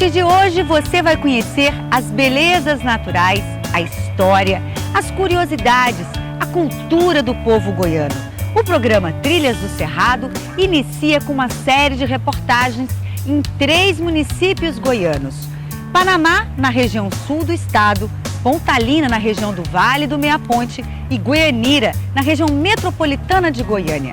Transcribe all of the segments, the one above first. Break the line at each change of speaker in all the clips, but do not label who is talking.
partir de hoje você vai conhecer as belezas naturais, a história, as curiosidades, a cultura do povo goiano. O programa Trilhas do Cerrado inicia com uma série de reportagens em 3 municípios goianos: Panamá, na região sul do estado, Pontalina, na região do Vale do Meia Ponte, e Goianira, na região metropolitana de Goiânia.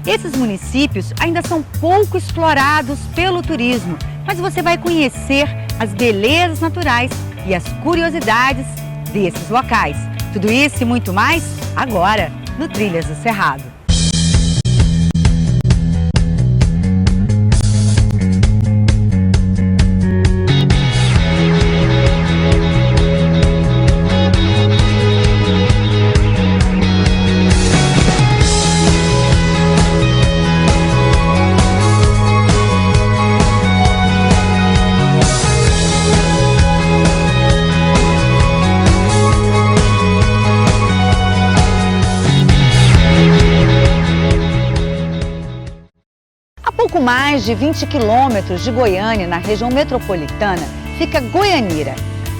Esses municípios ainda são pouco explorados pelo turismo, mas você vai conhecer as belezas naturais e as curiosidades desses locais. Tudo isso e muito mais agora no Trilhas do Cerrado. Pouco mais de 20 quilômetros de Goiânia, na região metropolitana, fica Goianira.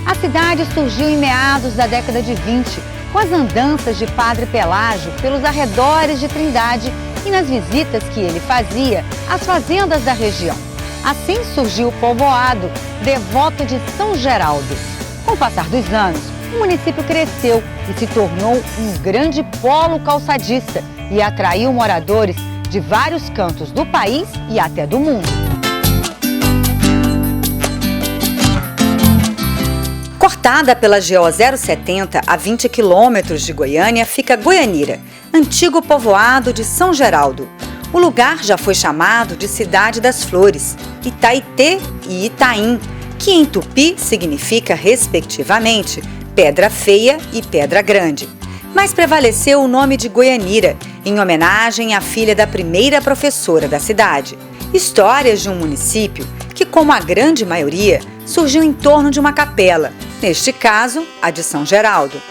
A cidade surgiu em meados da década de 20, com as andanças de Padre Pelágio pelos arredores de Trindade e nas visitas que ele fazia às fazendas da região. Assim surgiu o povoado, devoto de São Geraldo. Com o passar dos anos, o município cresceu e se tornou um grande polo calçadista e atraiu moradores de vários cantos do país e até do mundo. Cortada pela GO 070 a 20 quilômetros de Goiânia, fica Goianira, antigo povoado de São Geraldo. O lugar já foi chamado de Cidade das Flores, Itaitê e Itaim, que em tupi significa, respectivamente, Pedra Feia e Pedra Grande. Mas prevaleceu o nome de Goianira, em homenagem à filha da primeira professora da cidade. Histórias de um município que, como a grande maioria, surgiu em torno de uma capela, neste caso, a de São Geraldo.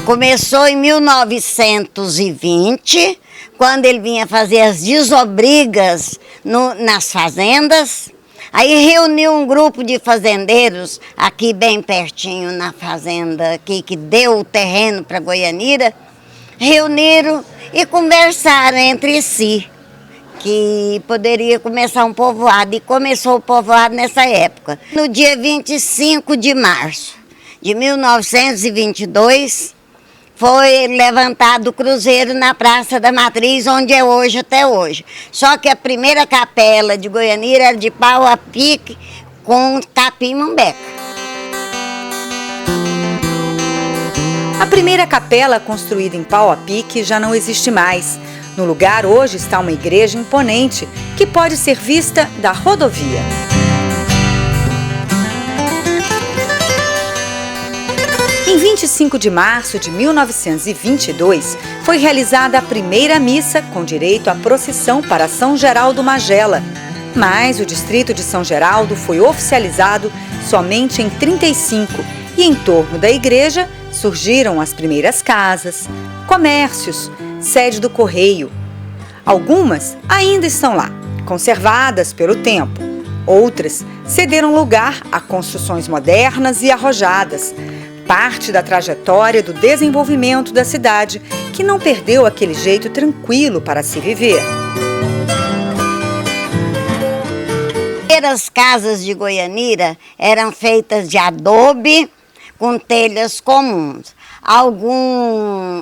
Começou em 1920, quando ele vinha fazer as desobrigas nas fazendas. Aí reuniu um grupo de fazendeiros aqui bem pertinho na fazenda aqui, que deu o terreno para Goianira. Reuniram e conversaram entre si que poderia começar um povoado, e começou o povoado nessa época. No dia 25 de março de 1922, foi levantado o cruzeiro na Praça da Matriz, onde é hoje até hoje. Só que a primeira capela de Goianira era de pau a pique com capim-mambeca.
A primeira capela, construída em pau a pique, já não existe mais. No lugar hoje está uma igreja imponente que pode ser vista da rodovia. Em 25 de março de 1922, foi realizada a primeira missa com direito à procissão para São Geraldo Magela. Mas o distrito de São Geraldo foi oficializado somente em 35 e em torno da igreja surgiram as primeiras casas, comércios, sede do correio. Algumas ainda estão lá, conservadas pelo tempo. Outras cederam lugar a construções modernas e arrojadas, parte da trajetória do desenvolvimento da cidade, que não perdeu aquele jeito tranquilo para se viver.
As casas de Goianira eram feitas de adobe com telhas comuns.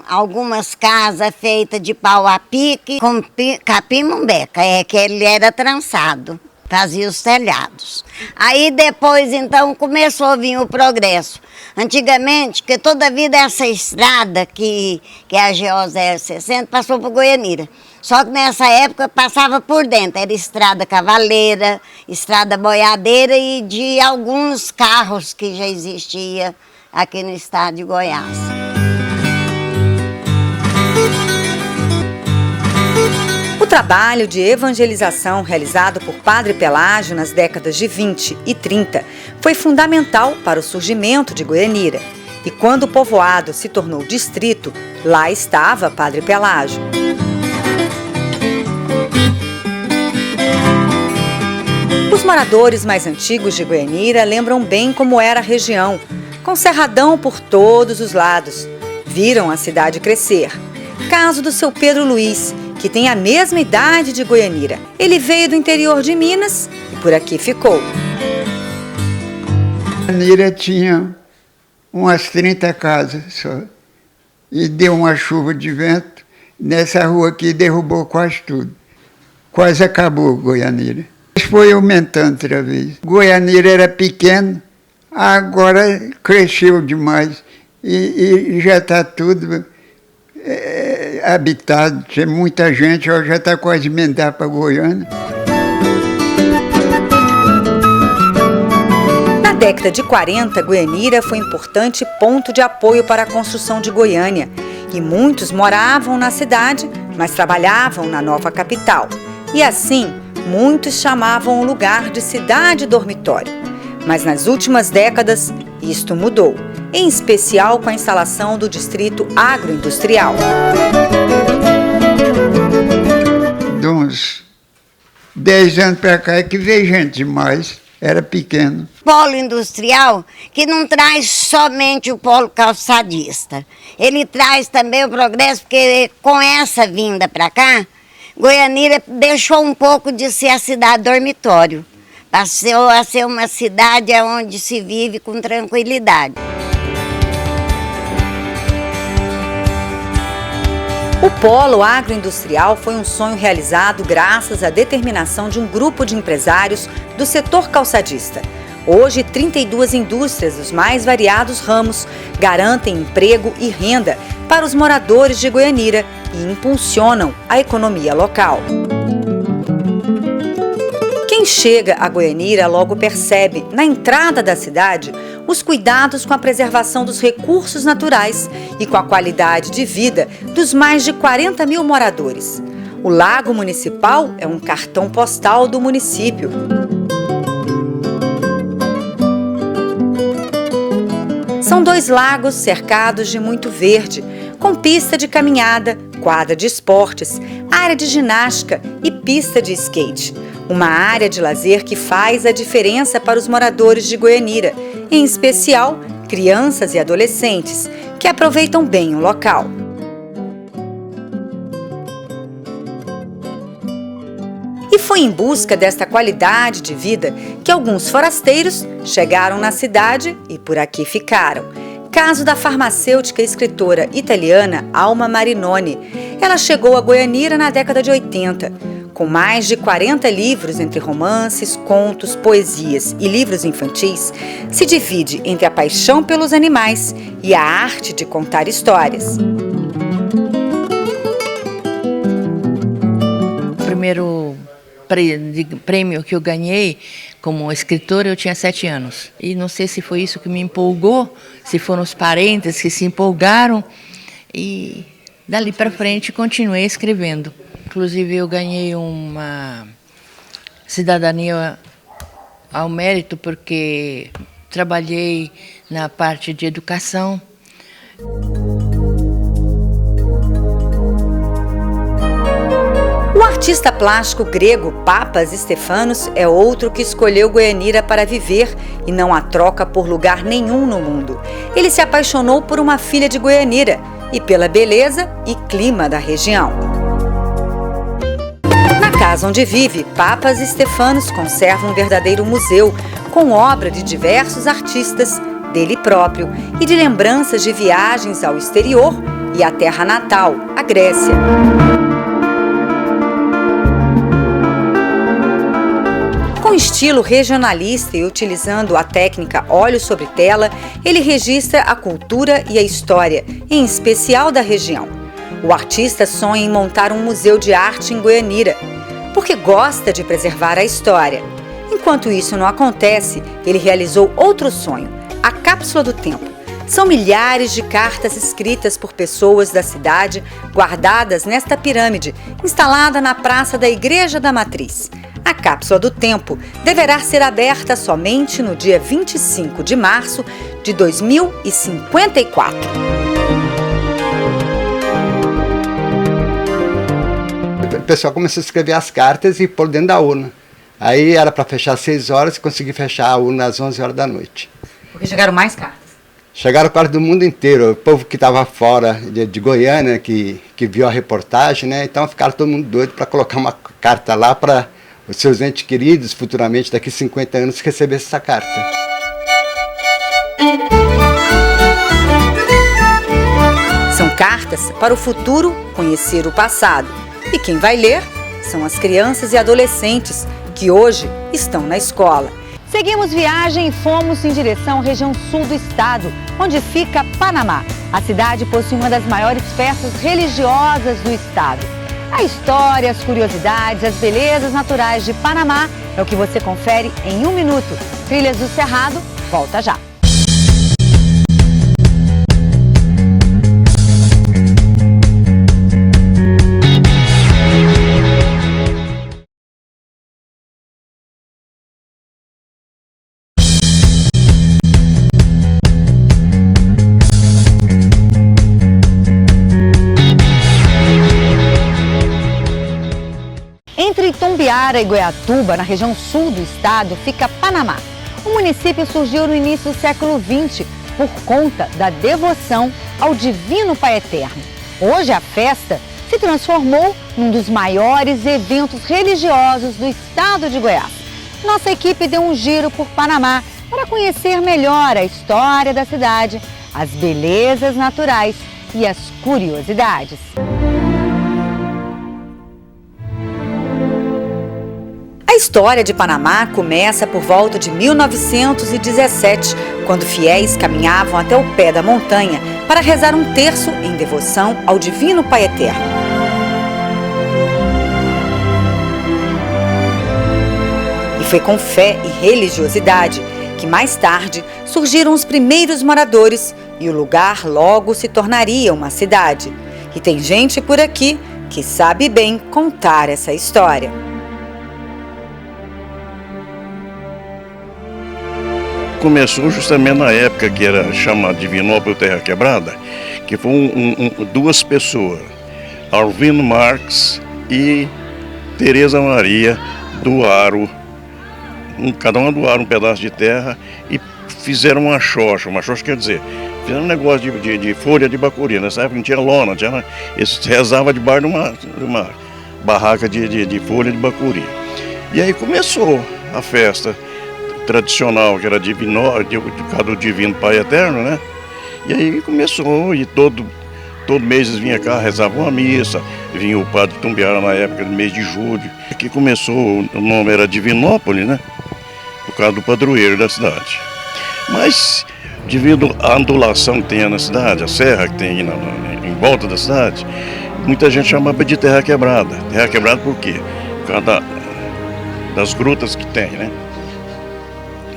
Algumas casas feitas de pau a pique com capim-mambeca, que ele era trançado. Fazia os telhados. Aí depois, então, começou a vir o progresso. Antigamente, porque toda a vida essa estrada que é a GO 060 passou por Goianira. Só que nessa época passava por dentro. Era estrada cavaleira, estrada boiadeira e de alguns carros que já existia aqui no estado de Goiás.
O trabalho de evangelização realizado por Padre Pelágio nas décadas de 20 e 30 foi fundamental para o surgimento de Goianira. E quando o povoado se tornou distrito, lá estava Padre Pelágio. Os moradores mais antigos de Goianira lembram bem como era a região, com cerradão por todos os lados. Viram a cidade crescer. Caso do seu Pedro Luiz, que tem a mesma idade de Goianira. Ele veio do interior de Minas e por aqui ficou.
Goianira tinha umas 30 casas só. E deu uma chuva de vento. Nessa rua aqui derrubou quase tudo. Quase acabou Goianira. Foi aumentando outra vez. Goianira era pequeno, agora cresceu demais. E já está tudo habitado. Tem muita gente, já está quase emendar para Goiânia.
Na década de 40, Goianira foi um importante ponto de apoio para a construção de Goiânia. E muitos moravam na cidade, mas trabalhavam na nova capital. E assim, muitos chamavam o lugar de cidade dormitório. Mas nas últimas décadas, isto mudou, em especial com a instalação do distrito agroindustrial.
De uns 10 anos para cá é que veio gente demais, era pequeno.
Polo industrial que não traz somente o polo calçadista, ele traz também o progresso, porque com essa vinda para cá, Goianira deixou um pouco de ser a cidade dormitório, passou a ser uma cidade onde se vive com tranquilidade.
O polo agroindustrial foi um sonho realizado graças à determinação de um grupo de empresários do setor calçadista. Hoje, 32 indústrias dos mais variados ramos garantem emprego e renda para os moradores de Goianira e impulsionam a economia local. Quem chega a Goianira logo percebe, na entrada da cidade, os cuidados com a preservação dos recursos naturais e com a qualidade de vida dos mais de 40 mil moradores. O Lago Municipal é um cartão postal do município. São 2 lagos cercados de muito verde, com pista de caminhada, quadra de esportes, área de ginástica e pista de skate. Uma área de lazer que faz a diferença para os moradores de Goianira, em especial crianças e adolescentes, que aproveitam bem o local. E foi em busca desta qualidade de vida que alguns forasteiros chegaram na cidade e por aqui ficaram. Caso da farmacêutica e escritora italiana Alma Marinoni. Ela chegou a Goianira na década de 80. Com mais de 40 livros entre romances, contos, poesias e livros infantis, se divide entre a paixão pelos animais e a arte de contar histórias.
O primeiro prêmio que eu ganhei como escritora, eu tinha 7 anos. E não sei se foi isso que me empolgou, se foram os parentes que se empolgaram. E dali para frente continuei escrevendo. Inclusive eu ganhei uma cidadania ao mérito porque trabalhei na parte de educação.
O artista plástico grego Papas Stefanos é outro que escolheu Goianira para viver e não a troca por lugar nenhum no mundo. Ele se apaixonou por uma filha de Goianira e pela beleza e clima da região. Na casa onde vive, Papas Stefanos conserva um verdadeiro museu com obra de diversos artistas, dele próprio e de lembranças de viagens ao exterior e à terra natal, a Grécia. Com estilo regionalista e utilizando a técnica óleo sobre tela, ele registra a cultura e a história, em especial da região. O artista sonha em montar um museu de arte em Goianira, porque gosta de preservar a história. Enquanto isso não acontece, ele realizou outro sonho, a Cápsula do Tempo. São milhares de cartas escritas por pessoas da cidade, guardadas nesta pirâmide, instalada na Praça da Igreja da Matriz. A Cápsula do Tempo deverá ser aberta somente no dia 25 de março de 2054.
O pessoal começou a escrever as cartas e pôr dentro da urna. Aí era para fechar às 6 horas e consegui fechar a urna às 11 horas da noite.
Porque chegaram mais cartas.
Chegaram quase do mundo inteiro, o povo que estava fora de Goiânia, que viu a reportagem, né? Então ficaram todo mundo doido para colocar uma carta lá para os seus entes queridos, futuramente, daqui a 50 anos, receber essa carta.
São cartas para o futuro conhecer o passado. E quem vai ler são as crianças e adolescentes que hoje estão na escola. Seguimos viagem e fomos em direção à região sul do estado, onde fica Panamá. A cidade possui uma das maiores festas religiosas do estado. A história, as curiosidades, as belezas naturais de Panamá é o que você confere em 1 minuto. Trilhas do Cerrado, volta já. Entre Itumbiara e Goiatuba, na região sul do estado, fica Panamá. O município surgiu no início do século XX por conta da devoção ao Divino Pai Eterno. Hoje a festa se transformou num dos maiores eventos religiosos do estado de Goiás. Nossa equipe deu um giro por Panamá para conhecer melhor a história da cidade, as belezas naturais e as curiosidades. A história de Panamá começa por volta de 1917, quando fiéis caminhavam até o pé da montanha para rezar um terço em devoção ao Divino Pai Eterno. E foi com fé e religiosidade que mais tarde surgiram os primeiros moradores e o lugar logo se tornaria uma cidade. E tem gente por aqui que sabe bem contar essa história.
Começou justamente na época que era chamada Divinópolis Terra Quebrada, que foi duas pessoas, Alvino Marques e Tereza Maria, doaram, cada uma doaram um pedaço de terra e fizeram uma xoxa quer dizer, fizeram um negócio de folha de bacuri. Nessa época não tinha lona, eles rezavam debaixo de uma barraca de folha de bacuri. E aí começou a festa tradicional, que era do Divino Pai Eterno, né? E aí começou, e todo mês eles vinham cá, rezavam uma missa, vinha o padre Itumbiara na época do mês de julho. Aqui começou, o nome era Divinópolis, né? Por causa do padroeiro da cidade. Mas, devido à ondulação que tem na cidade, a serra que tem em volta da cidade, muita gente chamava de Terra Quebrada. Terra Quebrada por quê? Por causa das grutas que tem, né?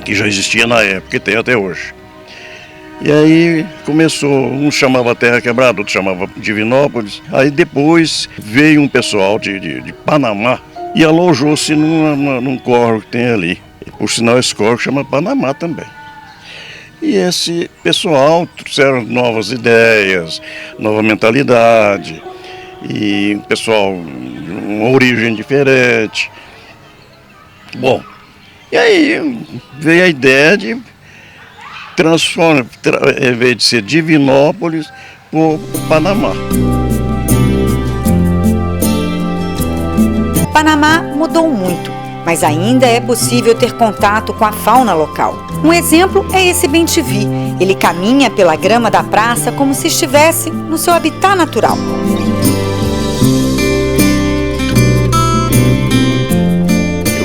Que já existia na época e tem até hoje. E aí começou, um chamava Terra Quebrada, outro chamava Divinópolis. Aí depois veio um pessoal de Panamá e alojou-se num córrego que tem ali. Por sinal, esse córrego chama Panamá também. E esse pessoal trouxeram novas ideias, nova mentalidade, e um pessoal de uma origem diferente. Bom, e aí veio a ideia de transformar, em vez de ser Divinópolis, por Panamá.
Panamá mudou muito, mas ainda é possível ter contato com a fauna local. Um exemplo é esse bem-te-vi. Ele caminha pela grama da praça como se estivesse no seu habitat natural.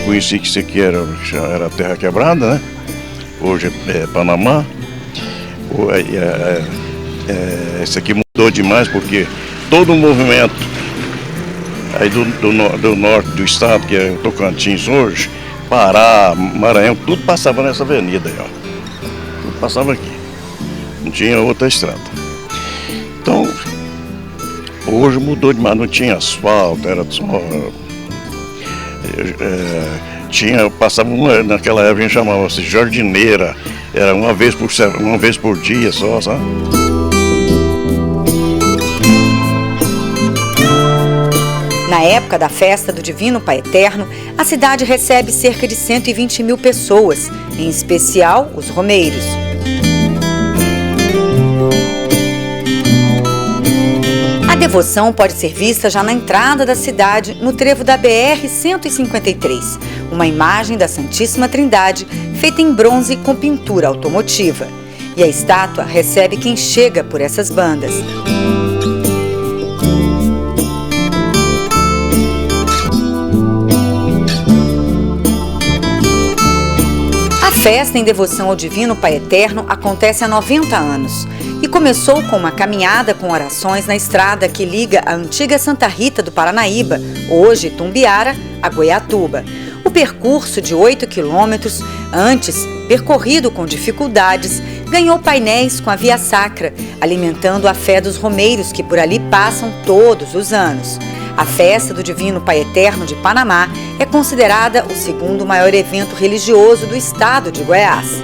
Conheci que isso aqui era Terra Quebrada, né? Hoje é Panamá. Esse aqui mudou demais porque todo o movimento aí do norte do estado, que é o Tocantins hoje, Pará, Maranhão, tudo passava nessa avenida aí, ó. Tudo passava aqui. Não tinha outra estrada. Então, hoje mudou demais, não tinha asfalto, era só... passava naquela época a gente chamava-se jardineira, era uma vez por dia só, sabe?
Na época da festa do Divino Pai Eterno, a cidade recebe cerca de 120 mil pessoas, em especial os romeiros. A devoção pode ser vista já na entrada da cidade, no trevo da BR-153, uma imagem da Santíssima Trindade feita em bronze com pintura automotiva. E a estátua recebe quem chega por essas bandas. A festa em devoção ao Divino Pai Eterno acontece há 90 anos e começou com uma caminhada com orações na estrada que liga a antiga Santa Rita do Paranaíba, hoje Tumbiara, a Goiatuba. O percurso de 8 quilômetros, antes percorrido com dificuldades, ganhou painéis com a Via Sacra, alimentando a fé dos romeiros que por ali passam todos os anos. A festa do Divino Pai Eterno de Panamá é considerada o segundo maior evento religioso do estado de Goiás.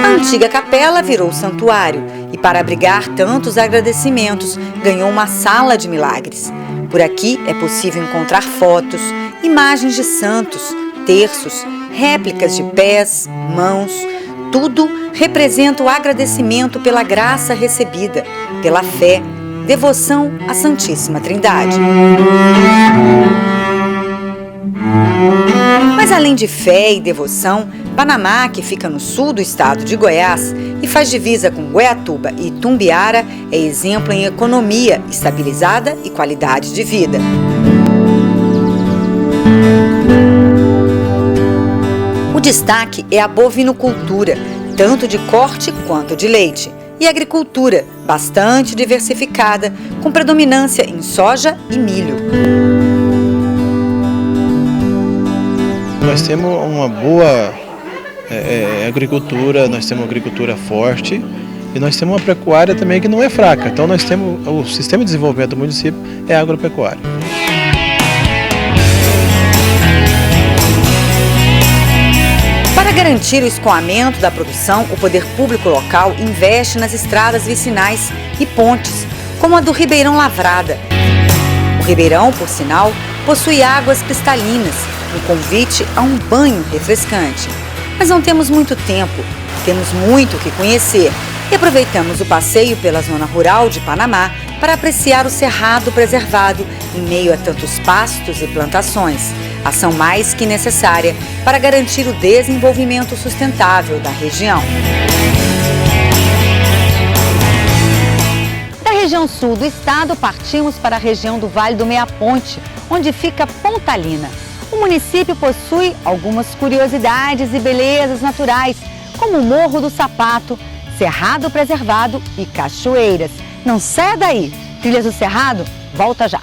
A antiga capela virou santuário e, para abrigar tantos agradecimentos, ganhou uma sala de milagres. Por aqui é possível encontrar fotos, imagens de santos, terços, réplicas de pés, mãos. Tudo representa o agradecimento pela graça recebida, pela fé, devoção à Santíssima Trindade. Mas além de fé e devoção, Panamá, que fica no sul do estado de Goiás e faz divisa com Goiatuba e Tumbiara, é exemplo em economia estabilizada e qualidade de vida. O destaque é a bovinocultura, tanto de corte quanto de leite, e agricultura, bastante diversificada, com predominância em soja e milho.
Nós temos uma boa agricultura, nós temos uma agricultura forte e nós temos uma pecuária também que não é fraca. Então nós temos o sistema de desenvolvimento do município é agropecuário.
Para garantir o escoamento da produção, o poder público local investe nas estradas vicinais e pontes, como a do Ribeirão Lavrada. O Ribeirão, por sinal, possui águas cristalinas, um convite a um banho refrescante. Mas não temos muito tempo, temos muito o que conhecer e aproveitamos o passeio pela zona rural de Panamá para apreciar o cerrado preservado em meio a tantos pastos e plantações, ação mais que necessária para garantir o desenvolvimento sustentável da região. Da região sul do estado, partimos para a região do Vale do Meia Ponte, onde fica Pontalina. O município possui algumas curiosidades e belezas naturais, como o Morro do Sapato, Cerrado Preservado e cachoeiras. Não saia daí! Trilhas do Cerrado, volta já!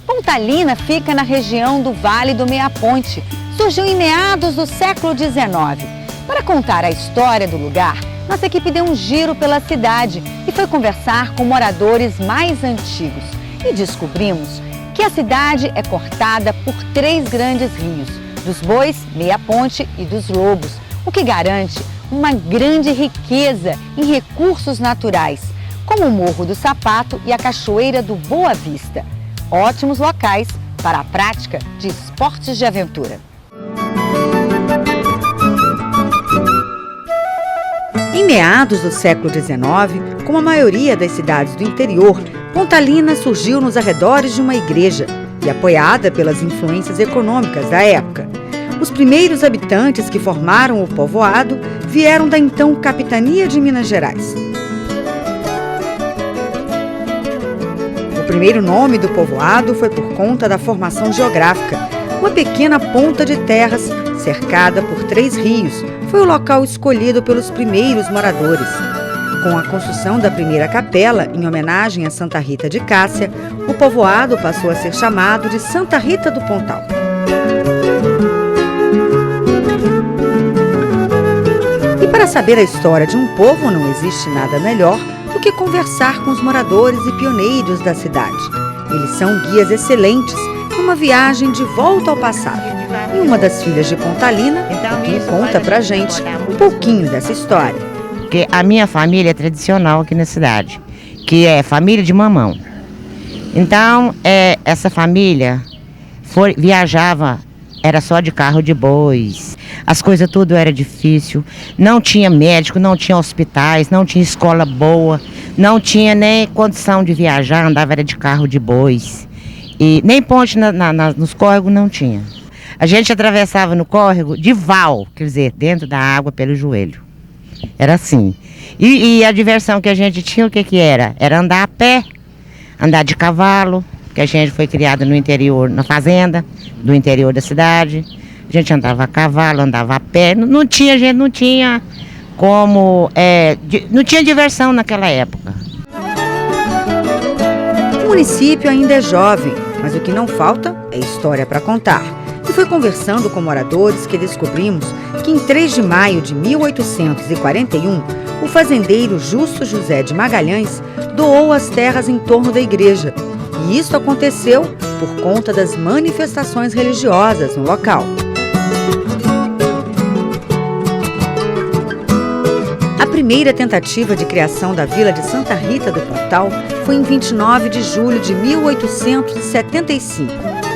Pontalina fica na região do Vale do Meia Ponte. Surgiu em meados do século XIX. Para contar a história do lugar, nossa equipe deu um giro pela cidade e foi conversar com moradores mais antigos. E descobrimos que a cidade é cortada por 3 grandes rios, dos Bois, Meia Ponte e dos Lobos, o que garante uma grande riqueza em recursos naturais, como o Morro do Sapato e a Cachoeira do Boa Vista. Ótimos locais para a prática de esportes de aventura. Em meados do século XIX, como a maioria das cidades do interior, Pontalina surgiu nos arredores de uma igreja e apoiada pelas influências econômicas da época. Os primeiros habitantes que formaram o povoado vieram da então Capitania de Minas Gerais. O primeiro nome do povoado foi por conta da formação geográfica. Uma pequena ponta de terras, cercada por 3 rios, foi o local escolhido pelos primeiros moradores. Com a construção da primeira capela, em homenagem a Santa Rita de Cássia, o povoado passou a ser chamado de Santa Rita do Pontal. E para saber a história de um povo, não existe nada melhor do que conversar com os moradores e pioneiros da cidade. Eles são guias excelentes numa viagem de volta ao passado. E uma das filhas de Pontalina me conta pra gente um pouquinho dessa história.
Porque a minha família é tradicional aqui na cidade, que é família de mamão. Então, essa família viajava, era só de carro de bois, as coisas tudo era difícil, não tinha médico, não tinha hospitais, não tinha escola boa, não tinha nem condição de viajar, andava era de carro de bois. E nem ponte nos córregos não tinha. A gente atravessava no córrego de val, quer dizer, dentro da água pelo joelho. Era assim. E a diversão que a gente tinha, o que era? Era andar a pé, andar de cavalo, porque a gente foi criado no interior, na fazenda, do interior da cidade. A gente andava a cavalo, andava a pé. Não tinha como... não tinha diversão naquela época.
O município ainda é jovem, mas o que não falta é história para contar. E foi conversando com moradores que descobrimos que em 3 de maio de 1841, o fazendeiro Justo José de Magalhães doou as terras em torno da igreja. E isso aconteceu por conta das manifestações religiosas no local. A primeira tentativa de criação da vila de Santa Rita do Pontal foi em 29 de julho de 1875,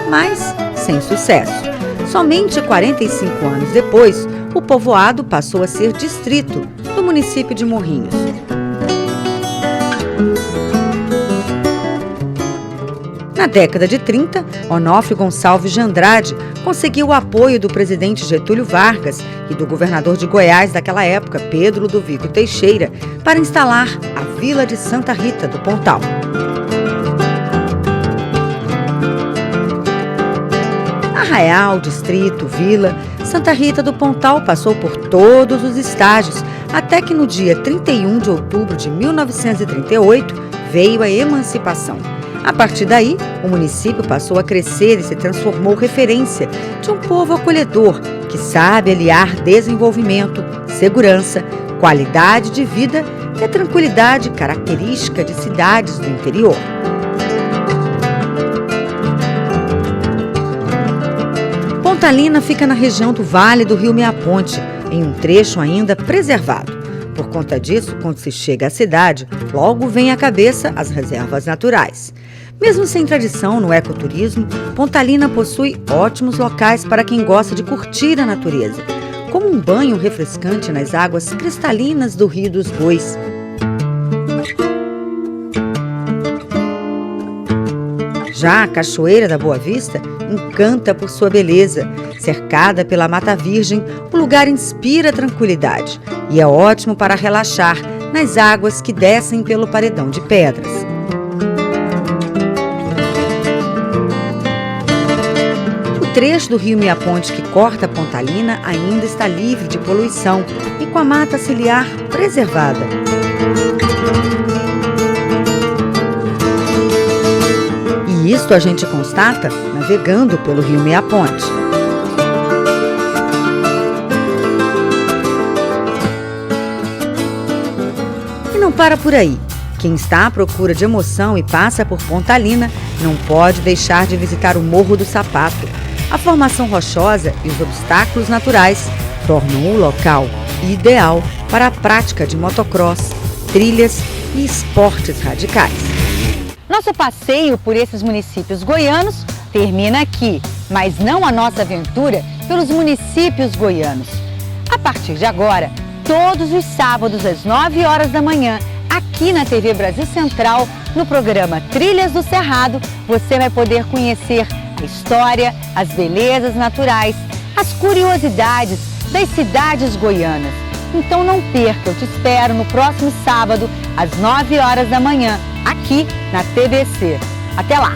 mas sem sucesso. Somente 45 anos depois, o povoado passou a ser distrito do município de Morrinhos. Na década de 30, Onofre Gonçalves de Andrade conseguiu o apoio do presidente Getúlio Vargas e do governador de Goiás daquela época, Pedro Ludovico Teixeira, para instalar a Vila de Santa Rita do Pontal. Arraial, distrito, vila, Santa Rita do Pontal passou por todos os estágios, até que no dia 31 de outubro de 1938 veio a emancipação. A partir daí, o município passou a crescer e se transformou referência de um povo acolhedor que sabe aliar desenvolvimento, segurança, qualidade de vida e a tranquilidade característica de cidades do interior. Pontalina fica na região do Vale do Rio Meaponte, em um trecho ainda preservado. Por conta disso, quando se chega à cidade, logo vem à cabeça as reservas naturais. Mesmo sem tradição no ecoturismo, Pontalina possui ótimos locais para quem gosta de curtir a natureza, como um banho refrescante nas águas cristalinas do Rio dos Bois. Já a Cachoeira da Boa Vista encanta por sua beleza. Cercada pela Mata Virgem, o lugar inspira tranquilidade e é ótimo para relaxar nas águas que descem pelo paredão de pedras. O trecho do Rio Meaponte que corta Pontalina ainda está livre de poluição e com a mata ciliar preservada. E isto a gente constata navegando pelo Rio Meaponte. E não para por aí. Quem está à procura de emoção e passa por Pontalina não pode deixar de visitar o Morro do Sapato. A formação rochosa e os obstáculos naturais tornam o local ideal para a prática de motocross, trilhas e esportes radicais.
Nosso passeio por esses municípios goianos termina aqui, mas não a nossa aventura pelos municípios goianos. A partir de agora, todos os sábados às 9 horas da manhã, aqui na TV Brasil Central, no programa Trilhas do Cerrado, você vai poder conhecer a história, as belezas naturais, as curiosidades das cidades goianas. Então não perca, eu te espero no próximo sábado, às 9 horas da manhã, aqui na TBC. Até lá!